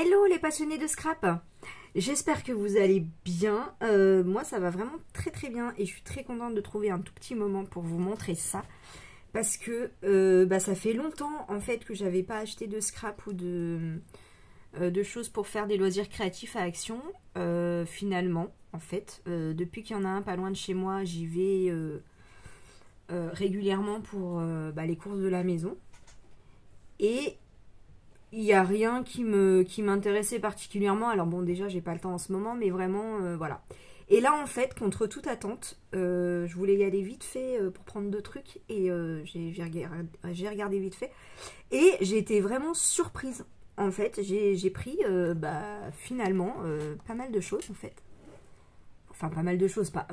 Hello les passionnés de scrap, j'espère que vous allez bien. Moi ça va vraiment très très bien et je suis très contente de trouver un tout petit moment pour vous montrer ça. Parce que ça fait longtemps en fait que j'avais pas acheté de scrap ou de choses pour faire des loisirs créatifs à Action. Finalement en fait, depuis qu'il y en a un pas loin de chez moi, j'y vais régulièrement pour les courses de la maison. Et il n'y a rien qui m'intéressait particulièrement. Alors bon, déjà, j'ai pas le temps en ce moment, mais vraiment, voilà. Et là, en fait, contre toute attente, je voulais y aller vite fait pour prendre deux trucs. Et j'ai regardé vite fait. Et j'ai été vraiment surprise. En fait, j'ai pris, finalement, pas mal de choses, en fait. Enfin, pas mal de choses, pas...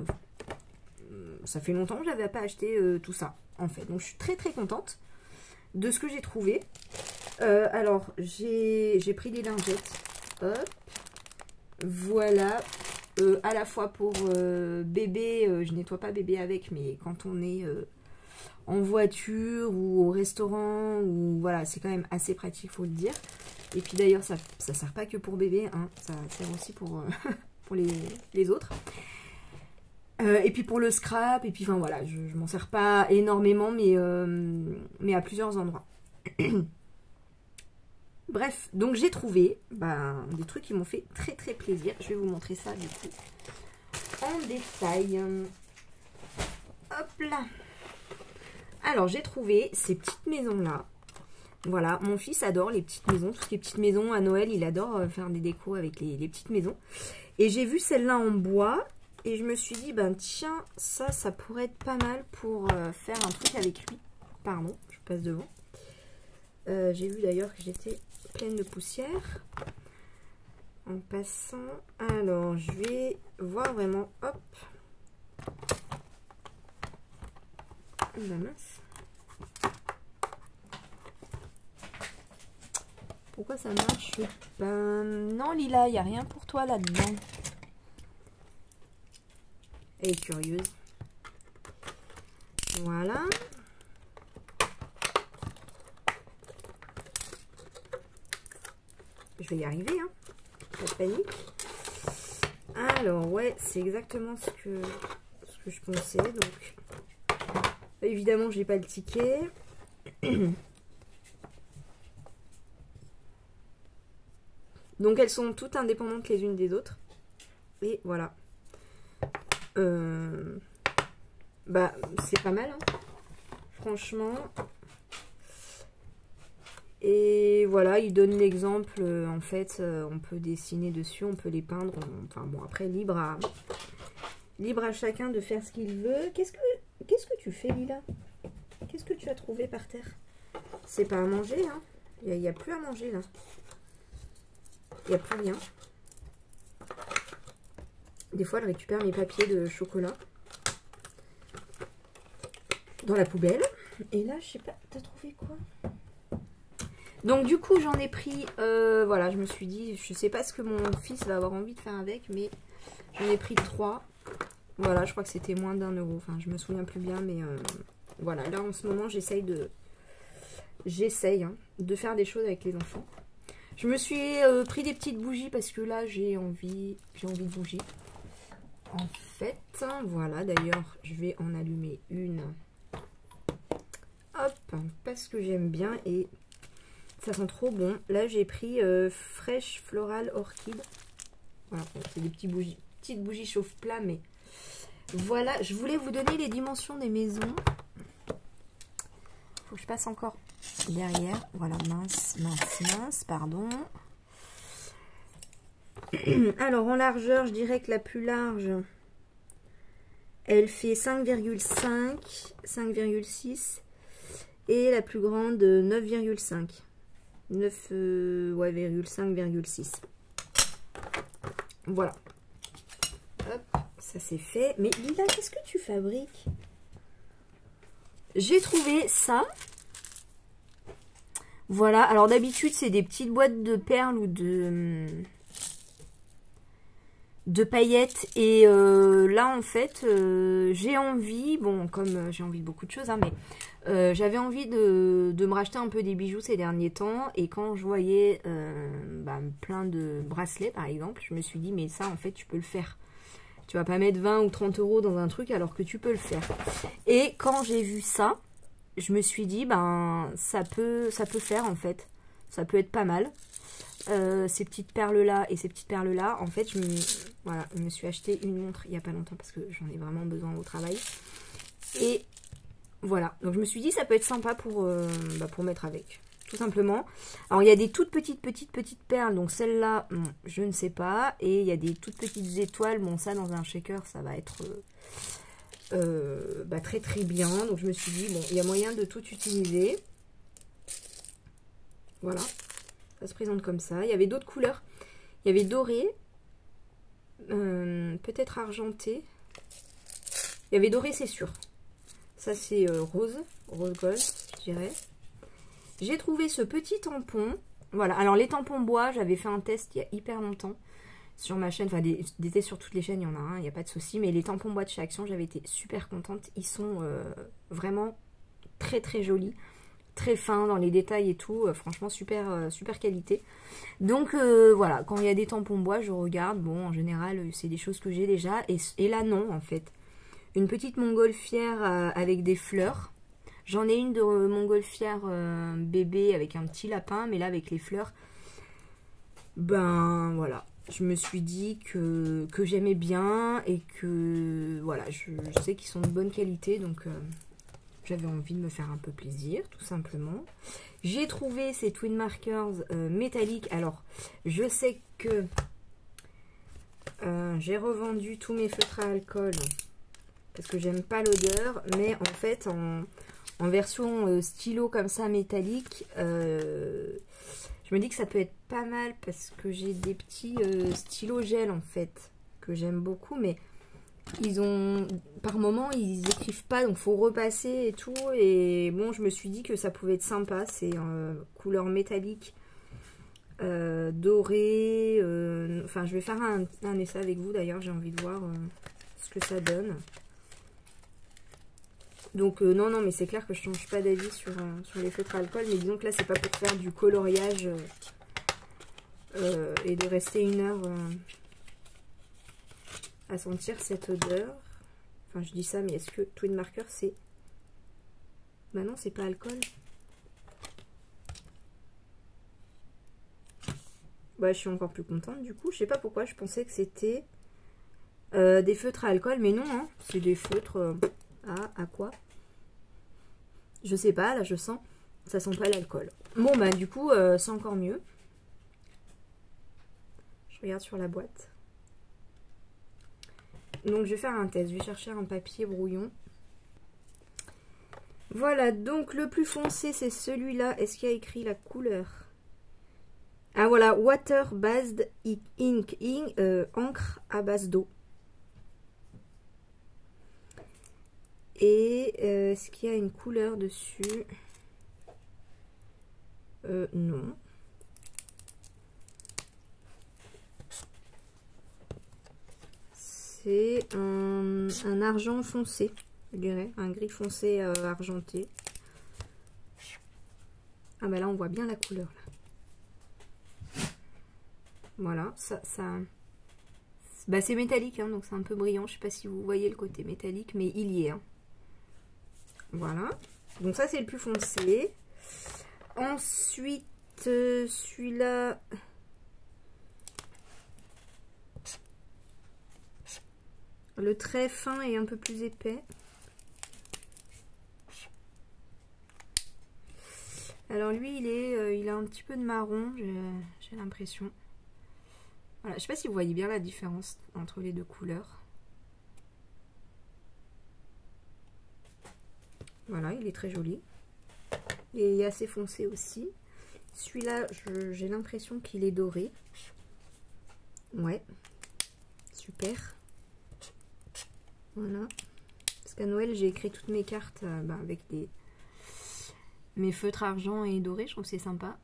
Ça fait longtemps que j'avais pas acheté tout ça, en fait. Donc, je suis très, très contente de ce que j'ai trouvé. Alors, j'ai pris des lingettes. Hop. Voilà. À la fois pour bébé, je nettoie pas bébé avec, mais quand on est en voiture ou au restaurant, ou voilà, c'est quand même assez pratique, faut le dire. Et puis d'ailleurs, ça sert pas que pour bébé, hein, ça sert aussi pour, pour les autres. Et puis pour le scrap, et puis enfin voilà, je m'en sers pas énormément, mais à plusieurs endroits. Bref, donc j'ai trouvé des trucs qui m'ont fait très très plaisir. Je vais vous montrer ça du coup en détail. Hop là. Alors j'ai trouvé ces petites maisons là. Voilà, mon fils adore les petites maisons, tout ce qui est petites maisons à Noël, il adore faire des décos avec les petites maisons. Et j'ai vu celle-là en bois et je me suis dit, tiens, ça pourrait être pas mal pour faire un truc avec lui. Pardon, je passe devant. J'ai vu d'ailleurs que j'étais pleine de poussière en passant. Alors je vais voir vraiment, hop, la mince, pourquoi ça marche pas? Non Lila, il n'y a rien pour toi là-dedans. Elle est curieuse. Voilà. Je vais y arriver, hein. Pas de panique. Alors, ouais, c'est exactement ce que je pensais. Donc, évidemment, j'ai pas le ticket. Donc, elles sont toutes indépendantes les unes des autres. Et voilà. C'est pas mal, hein. Franchement. Et voilà, il donne l'exemple, en fait, on peut dessiner dessus, on peut les peindre, enfin bon, après, libre à chacun de faire ce qu'il veut. Qu'est-ce que tu fais, Lila? Qu'est-ce que tu as trouvé par terre? C'est pas à manger, hein. Il n'y a plus à manger, là. Il n'y a plus rien. Des fois, elle récupère mes papiers de chocolat dans la poubelle. Et là, je sais pas, t'as trouvé quoi? Donc du coup j'en ai pris, voilà, je me suis dit, je sais pas ce que mon fils va avoir envie de faire avec, mais j'en ai pris 3. Voilà, je crois que c'était moins d'1 euro, enfin je me souviens plus bien, mais voilà, là en ce moment j'essaye de faire des choses avec les enfants. Je me suis pris des petites bougies parce que là j'ai envie de bougies. En fait, voilà, d'ailleurs je vais en allumer une. Hop, parce que j'aime bien et... ça sent trop bon. Là, j'ai pris Fresh Floral Orchid. Voilà, c'est des petites bougies chauffe-plat, mais voilà, je voulais vous donner les dimensions des maisons. Faut que je passe encore derrière. Voilà, mince, pardon. Alors, en largeur, je dirais que la plus large, elle fait 5,5, 5,6 et la plus grande 9,5. 9,5,6. Voilà. Hop, ça c'est fait. Mais Lila, qu'est-ce que tu fabriques? J'ai trouvé ça. Voilà. Alors d'habitude, c'est des petites boîtes de perles ou de paillettes. Et là, en fait, j'ai envie, bon, comme j'ai envie de beaucoup de choses, hein, mais j'avais envie de me racheter un peu des bijoux ces derniers temps. Et quand je voyais plein de bracelets par exemple. Je me suis dit mais ça en fait tu peux le faire. Tu vas pas mettre 20 ou 30 euros dans un truc alors que tu peux le faire. Et quand j'ai vu ça, je me suis dit ben ça peut faire en fait. Ça peut être pas mal. Ces petites perles là et ces petites perles là, en fait voilà, je me suis acheté une montre il y a pas longtemps parce que j'en ai vraiment besoin au travail. Et voilà, donc je me suis dit ça peut être sympa pour mettre avec. Tout simplement. Alors, il y a des toutes petites perles. Donc, celle-là, je ne sais pas. Et il y a des toutes petites étoiles. Bon, ça, dans un shaker, ça va être très, très bien. Donc, je me suis dit, bon, il y a moyen de tout utiliser. Voilà. Ça se présente comme ça. Il y avait d'autres couleurs. Il y avait doré. Peut-être argenté. Il y avait doré, c'est sûr. Ça, c'est rose. Rose gold, je dirais. J'ai trouvé ce petit tampon. Voilà, alors les tampons bois, j'avais fait un test il y a hyper longtemps sur ma chaîne. Enfin, des tests sur toutes les chaînes, il y en a un, il n'y a pas de souci. Mais les tampons bois de chez Action, j'avais été super contente. Ils sont vraiment très très jolis. Très fins dans les détails et tout. Franchement, super qualité. Donc voilà, quand il y a des tampons bois, je regarde. Bon, en général, c'est des choses que j'ai déjà. Et là, non, en fait. Une petite montgolfière avec des fleurs. J'en ai une de montgolfière bébé avec un petit lapin, mais là avec les fleurs, ben voilà. Je me suis dit que j'aimais bien et que voilà, je sais qu'ils sont de bonne qualité, donc j'avais envie de me faire un peu plaisir, tout simplement. J'ai trouvé ces Twin Markers métalliques. Alors, je sais que j'ai revendu tous mes feutres à alcool parce que j'aime pas l'odeur, mais en fait en version stylo comme ça métallique, je me dis que ça peut être pas mal parce que j'ai des petits stylos gel en fait que j'aime beaucoup, mais ils ont par moment ils écrivent pas, donc faut repasser et tout. Et bon, je me suis dit que ça pouvait être sympa. C'est couleur métallique doré. Enfin, je vais faire un essai avec vous d'ailleurs. J'ai envie de voir ce que ça donne. Donc non, mais c'est clair que je change pas d'avis sur les feutres à alcool. Mais disons que là, c'est pas pour faire du coloriage et de rester une heure à sentir cette odeur. Enfin, je dis ça, mais est-ce que Twin Marker, c'est... Bah non, c'est pas alcool. Bah, je suis encore plus contente, du coup. Je sais pas pourquoi, je pensais que c'était des feutres à alcool. Mais non, hein, c'est des feutres... à quoi? Je sais pas, là je sens, ça sent pas l'alcool. Bon bah du coup c'est encore mieux. Je regarde sur la boîte. Donc je vais faire un test, je vais chercher un papier brouillon. Voilà, donc le plus foncé c'est celui-là. Est-ce qu'il y a écrit la couleur? Ah voilà, Water Based Ink, encre à base d'eau. Et est-ce qu'il y a une couleur dessus? Non. C'est un argent foncé, je dirais. Un gris foncé argenté. Ah bah là on voit bien la couleur. Là. Voilà, ça bah, c'est métallique, hein, donc c'est un peu brillant. Je sais pas si vous voyez le côté métallique, mais il y est. Hein. Voilà, donc ça c'est le plus foncé. Ensuite, celui-là, le très fin et un peu plus épais. Alors lui, il a un petit peu de marron, j'ai l'impression. Voilà, je sais pas si vous voyez bien la différence entre les deux couleurs. Voilà, il est très joli. Et il est assez foncé aussi. Celui-là, j'ai l'impression qu'il est doré. Ouais. Super. Voilà. Parce qu'à Noël, j'ai écrit toutes mes cartes avec mes feutres argent et doré. Je trouve que c'est sympa.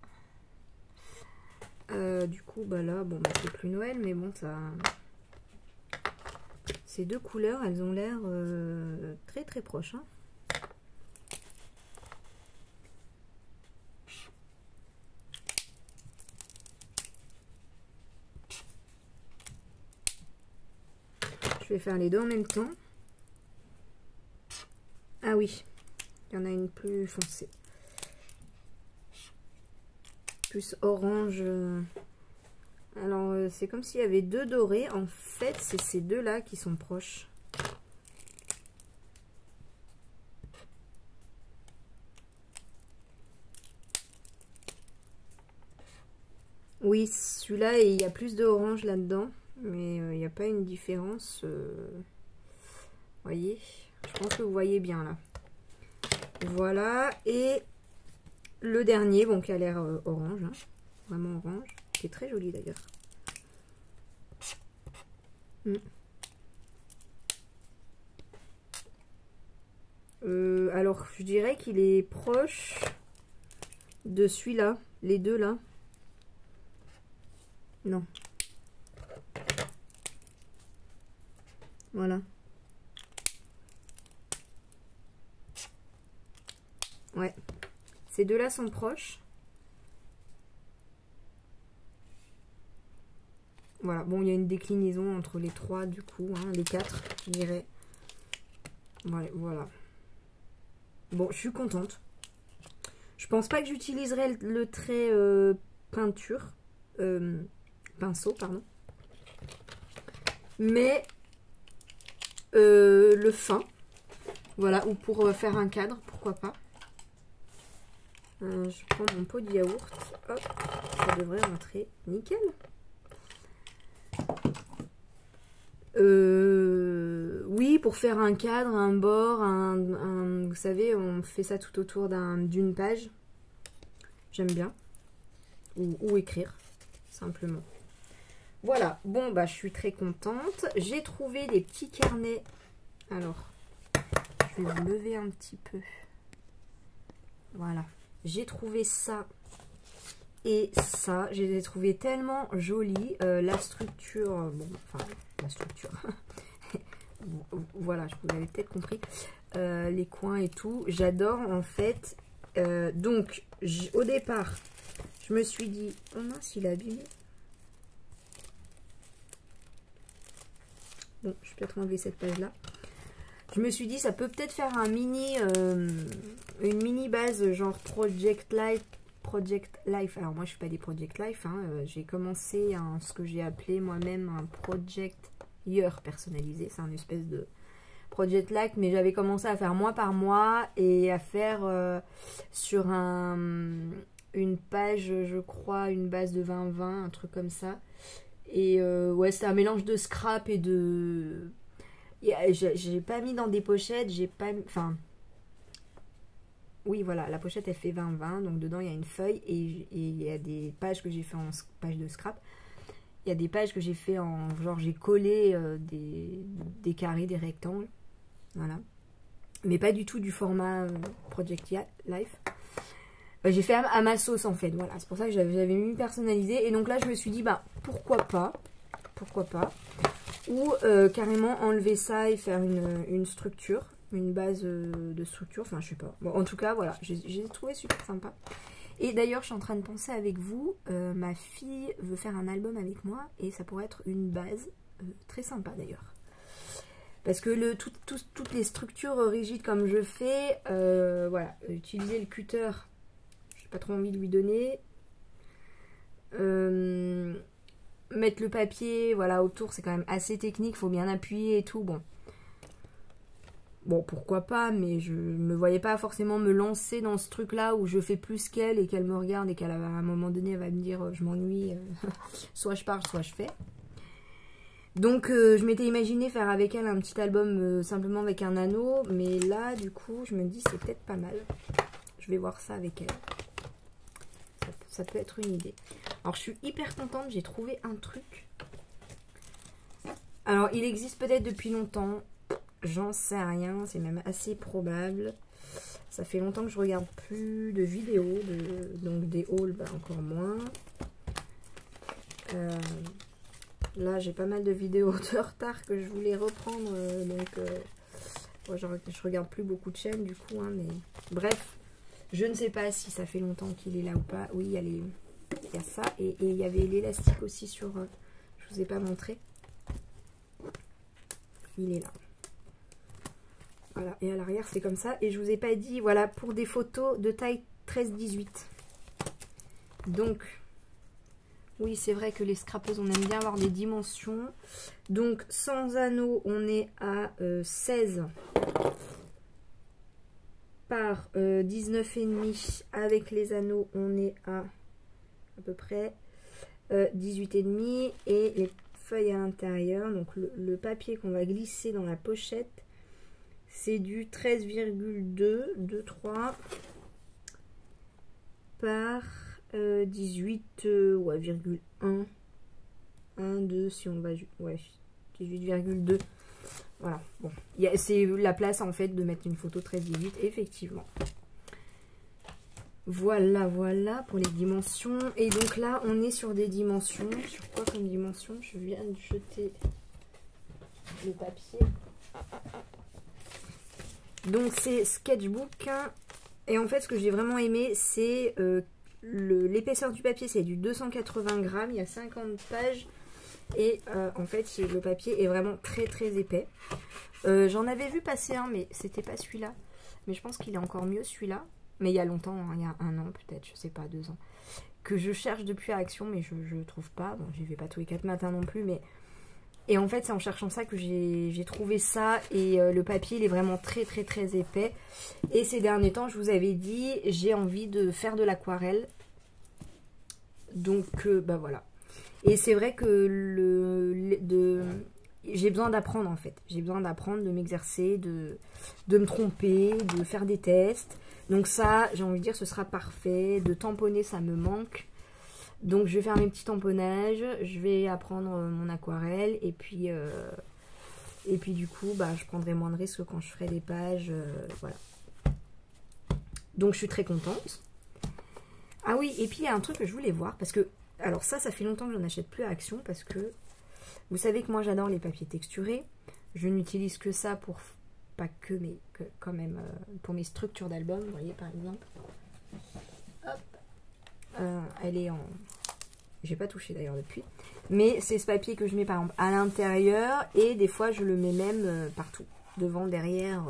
Du coup, bah là, bon, c'est plus Noël, mais bon, ça... Ces deux couleurs, elles ont l'air très très proches. Hein. vais faire les deux en même temps. Ah oui, il y en a une plus foncée. Plus orange. Alors, c'est comme s'il y avait deux dorés. En fait, c'est ces deux-là qui sont proches. Oui, celui-là, il y a plus de orange là-dedans. Mais il n'y a pas une différence. Voyez, je pense que vous voyez bien là. Voilà, et le dernier, bon, qui a l'air orange, hein, vraiment orange, qui est très joli d'ailleurs. Alors, je dirais qu'il est proche de celui-là, les deux là. Non. Voilà. Ouais. Ces deux-là sont proches. Voilà. Bon, il y a une déclinaison entre les trois, du coup, hein, les quatre, je dirais. Ouais, voilà. Bon, je suis contente. Je pense pas que j'utiliserai le trait peinture. Pinceau, pardon. Mais le fin. Voilà, ou pour faire un cadre, pourquoi pas. Je prends mon pot de yaourt. Hop, ça devrait rentrer nickel. Oui, pour faire un cadre, un bord, vous savez, on fait ça tout autour d'une page. J'aime bien. Ou écrire, simplement. Voilà, bon, bah, je suis très contente. J'ai trouvé des petits carnets. Alors, je vais vous lever un petit peu. Voilà. J'ai trouvé ça et ça. Je les ai trouvés tellement jolis. La structure, bon, enfin, la structure. Voilà, je vous l'avez peut-être compris. Les coins et tout. J'adore, en fait. Donc, au départ, je me suis dit, oh mince, il est abîmé. Bon, je vais peut-être enlever cette page-là. Je me suis dit, ça peut peut-être faire un une mini base genre Project Life. Alors moi, je ne suis pas des Project Life. Hein. J'ai commencé ce que j'ai appelé moi-même un Project Year personnalisé. C'est un espèce de Project Life, mais j'avais commencé à faire mois par mois et à faire sur une page, je crois, une base de 20-20, un truc comme ça. Et ouais, c'est un mélange de scrap et de... J'ai pas mis dans des pochettes, j'ai pas... Enfin... Oui, voilà, la pochette, elle fait 20-20, donc dedans, il y a une feuille et il y a des pages que j'ai fait en page de scrap. Il y a des pages que j'ai fait en... Genre, j'ai collé des carrés, des rectangles. Voilà. Mais pas du tout du format Project Life. J'ai fait à ma sauce, en fait. Voilà, c'est pour ça que j'avais mis personnalisé. Et donc là, je me suis dit, bah, pourquoi pas. Pourquoi pas. Ou carrément enlever ça et faire une structure, une base de structure, enfin je sais pas. Bon, en tout cas, voilà, j'ai trouvé super sympa. Et d'ailleurs, je suis en train de penser avec vous, ma fille veut faire un album avec moi et ça pourrait être une base très sympa d'ailleurs. Parce que toutes les structures rigides comme je fais, voilà, utiliser le cutter, j'ai pas trop envie de lui donner. Mettre le papier, voilà, autour, c'est quand même assez technique, faut bien appuyer et tout, bon. Bon, pourquoi pas, mais je me voyais pas forcément me lancer dans ce truc-là où je fais plus qu'elle et qu'elle me regarde et qu'à un moment donné, elle va me dire je m'ennuie, soit je parle, soit je fais. Donc, je m'étais imaginé faire avec elle un petit album simplement avec un anneau, mais là, du coup, je me dis c'est peut-être pas mal. Je vais voir ça avec elle. Ça peut être une idée. Alors, je suis hyper contente. J'ai trouvé un truc. Alors, il existe peut-être depuis longtemps. J'en sais rien. C'est même assez probable. Ça fait longtemps que je regarde plus de vidéos. Donc, des hauls, bah, encore moins. Là, j'ai pas mal de vidéos de retard que je voulais reprendre. Bon, je regarde plus beaucoup de chaînes, du coup. Hein, mais bref. Je ne sais pas si ça fait longtemps qu'il est là ou pas. Oui, il y a ça. Et il y avait l'élastique aussi sur... je vous ai pas montré. il est là. Voilà, et à l'arrière c'est comme ça. Et je vous ai pas dit, voilà, pour des photos de taille 13-18. Donc, oui, c'est vrai que les scrapeuses, on aime bien avoir des dimensions. Donc, sans anneaux, on est à 16 par 19,5. Avec les anneaux, on est à peu près 18,5. Et les feuilles à l'intérieur, donc le papier qu'on va glisser dans la pochette, c'est du 13,223 par 18, ouais, 1, 2, si on va, ouais, 18,2. Voilà, bon, c'est la place en fait de mettre une photo 13-18, effectivement. Voilà, voilà pour les dimensions. Et donc là, on est sur des dimensions. Sur quoi comme dimension? Je viens de jeter le papier. Donc c'est sketchbook. Et en fait, ce que j'ai vraiment aimé, c'est l'épaisseur du papier, c'est du 280 grammes. Il y a 50 pages. Et en fait, le papier est vraiment très très épais. J'en avais vu passer un, mais c'était pas celui-là. Mais je pense qu'il est encore mieux celui-là. Mais il y a longtemps, hein, il y a 1 an peut-être, je sais pas, 2 ans. Que je cherche depuis à Action, mais je ne trouve pas. Bon, j'y vais pas tous les 4 matins non plus, mais... Et en fait, c'est en cherchant ça que j'ai trouvé ça. Et le papier, il est vraiment très très très épais. Et ces derniers temps, je vous avais dit, j'ai envie de faire de l'aquarelle. Donc, bah voilà. Et c'est vrai que j'ai besoin d'apprendre en fait. J'ai besoin d'apprendre, de m'exercer, de me tromper, de faire des tests. Donc ça, j'ai envie de dire, ce sera parfait. De tamponner, ça me manque. Donc je vais faire mes petits tamponnages. Je vais apprendre mon aquarelle. Et puis du coup, bah, je prendrai moins de risques quand je ferai des pages. Voilà. Donc je suis très contente. Ah oui, et puis il y a un truc que je voulais voir. Parce que, alors ça fait longtemps que je n'achète plus à Action. Parce que vous savez que moi j'adore les papiers texturés. Je n'utilise que ça pour... Pas que, mais que quand même pour mes structures d'album, vous voyez par exemple. Hop. Elle est en... J'ai pas touché d'ailleurs depuis. Mais c'est ce papier que je mets par exemple à l'intérieur. Et des fois je le mets même partout. Devant, derrière.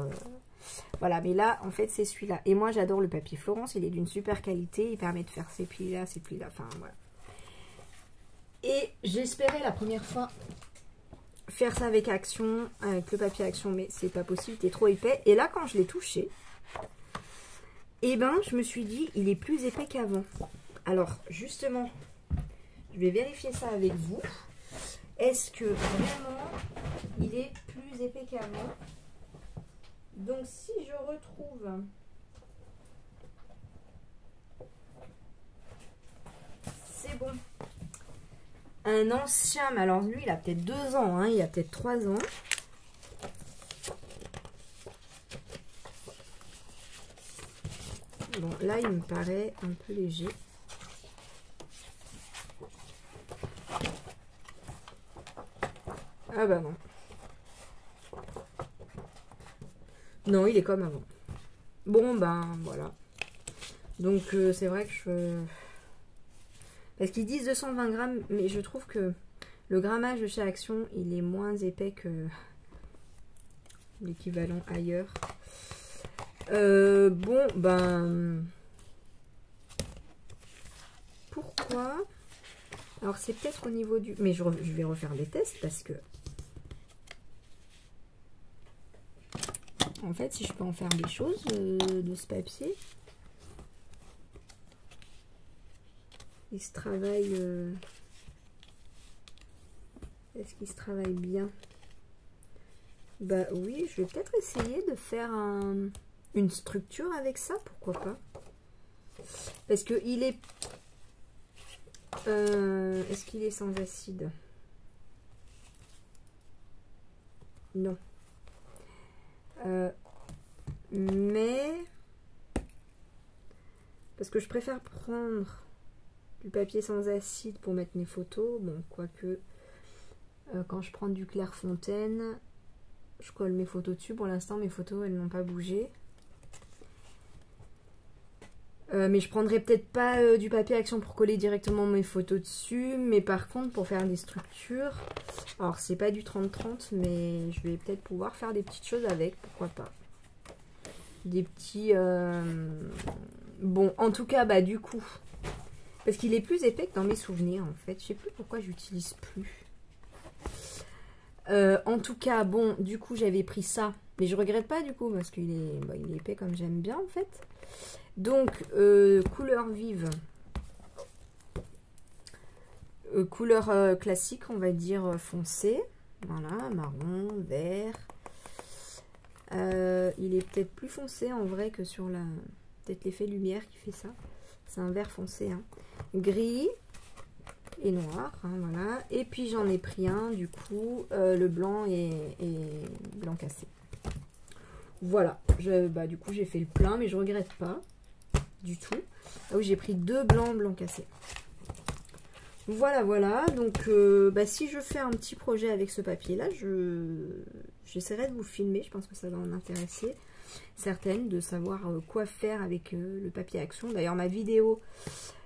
Voilà, mais là en fait c'est celui-là. Et moi j'adore le papier Florence. Il est d'une super qualité. Il permet de faire ces plis-là, ces plis-là. Enfin voilà. Et j'espérais la première fois... faire ça avec Action, avec le papier Action, mais c'est pas possible, il est trop épais. Et là, quand je l'ai touché, et ben, je me suis dit, il est plus épais qu'avant. Alors, justement, je vais vérifier ça avec vous. Est-ce que vraiment, il est plus épais qu'avant? Donc, si je retrouve... C'est bon. Un ancien, mais alors lui, il a peut-être 2 ans, hein, il a peut-être 3 ans. Bon, là, il me paraît un peu léger. Ah bah non. Non, il est comme avant. Bon, ben, voilà. Donc, c'est vrai que je... Parce qu'ils disent 220 grammes, mais je trouve que le grammage de chez Action, il est moins épais que l'équivalent ailleurs. Bon, ben... Pourquoi? Alors, c'est peut-être au niveau du... Mais je vais refaire des tests parce que... En fait, si je peux en faire des choses de ce papier... Il se travaille... Est-ce qu'il se travaille bien? Bah oui, je vais peut-être essayer de faire une structure avec ça, pourquoi pas. Parce que il est... Est-ce qu'il est sans acide? Non. Mais... Parce que je préfère prendre... du papier sans acide pour mettre mes photos. Bon, quoique, quand je prends du Clairefontaine, je colle mes photos dessus. Pour l'instant, mes photos, elles n'ont pas bougé. Mais je prendrai peut-être pas du papier action pour coller directement mes photos dessus. Mais par contre, pour faire des structures, alors c'est pas du 30-30, mais je vais peut-être pouvoir faire des petites choses avec, pourquoi pas. Des petits... Bon, en tout cas, bah du coup, parce qu'il est plus épais que dans mes souvenirs, en fait. Je sais plus pourquoi j'utilise plus. En tout cas, bon, du coup, j'avais pris ça. Mais je regrette pas, du coup, parce qu'il est, bah, il est épais comme j'aime bien, en fait. Donc, couleur vive. Couleur classique, on va dire foncée. Voilà, marron, vert. Il est peut-être plus foncé en vrai que sur la... Peut-être l'effet lumière qui fait ça. C'est un vert foncé. Hein. Gris et noir, hein, voilà. Et puis j'en ai pris un, du coup, le blanc et blanc cassé. Voilà, bah, du coup j'ai fait le plein, mais je regrette pas du tout. Ah oui, j'ai pris 2 blancs cassés. Voilà, voilà. Donc, bah, si je fais un petit projet avec ce papier-là, j'essaierai de vous filmer. Je pense que ça va en intéresser certaines, de savoir quoi faire avec le papier action. D'ailleurs, ma vidéo,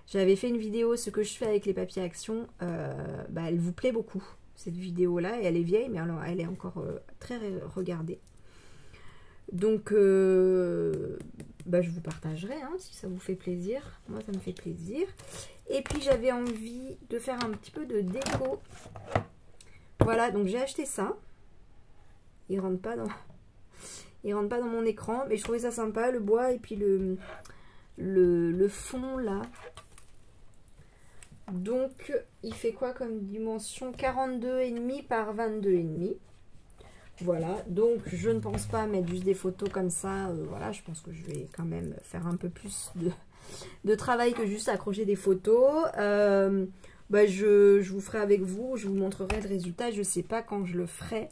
j'avais fait une vidéo, ce que je fais avec les papiers action, bah, elle vous plaît beaucoup, cette vidéo-là. Et elle est vieille, mais alors elle est encore très regardée. Donc, bah, je vous partagerai hein, si ça vous fait plaisir. Moi, ça me fait plaisir. Et puis, j'avais envie de faire un petit peu de déco. Voilà, donc j'ai acheté ça. Il rentre pas dans mon écran, mais je trouvais ça sympa, le bois et puis le fond là. Donc, il fait quoi comme dimension? 42,5 par 22,5. Voilà, donc je ne pense pas mettre juste des photos comme ça. Voilà, je pense que je vais quand même faire un peu plus de travail que juste accrocher des photos. Bah, je vous ferai avec vous, je vous montrerai le résultat. Je ne sais pas quand je le ferai.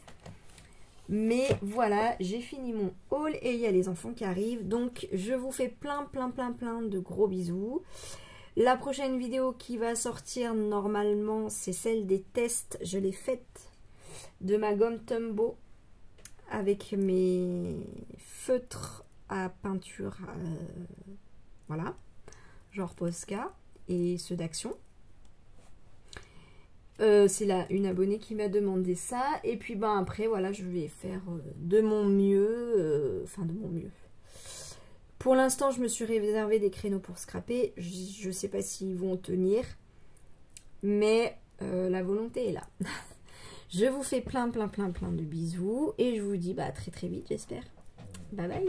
Mais voilà, j'ai fini mon haul et il y a les enfants qui arrivent. Donc, je vous fais plein de gros bisous. La prochaine vidéo qui va sortir normalement, c'est celle des tests. Je l'ai faite de ma gomme Tombow avec mes feutres à peinture, voilà, genre Posca et ceux d'Action. C'est là une abonnée qui m'a demandé ça. Et puis ben après, voilà, je vais faire de mon mieux, enfin de mon mieux. Pour l'instant, je me suis réservé des créneaux pour scraper. Je sais pas s'ils vont tenir, mais la volonté est là. Je vous fais plein de bisous et je vous dis bah, à très vite, j'espère. Bye bye.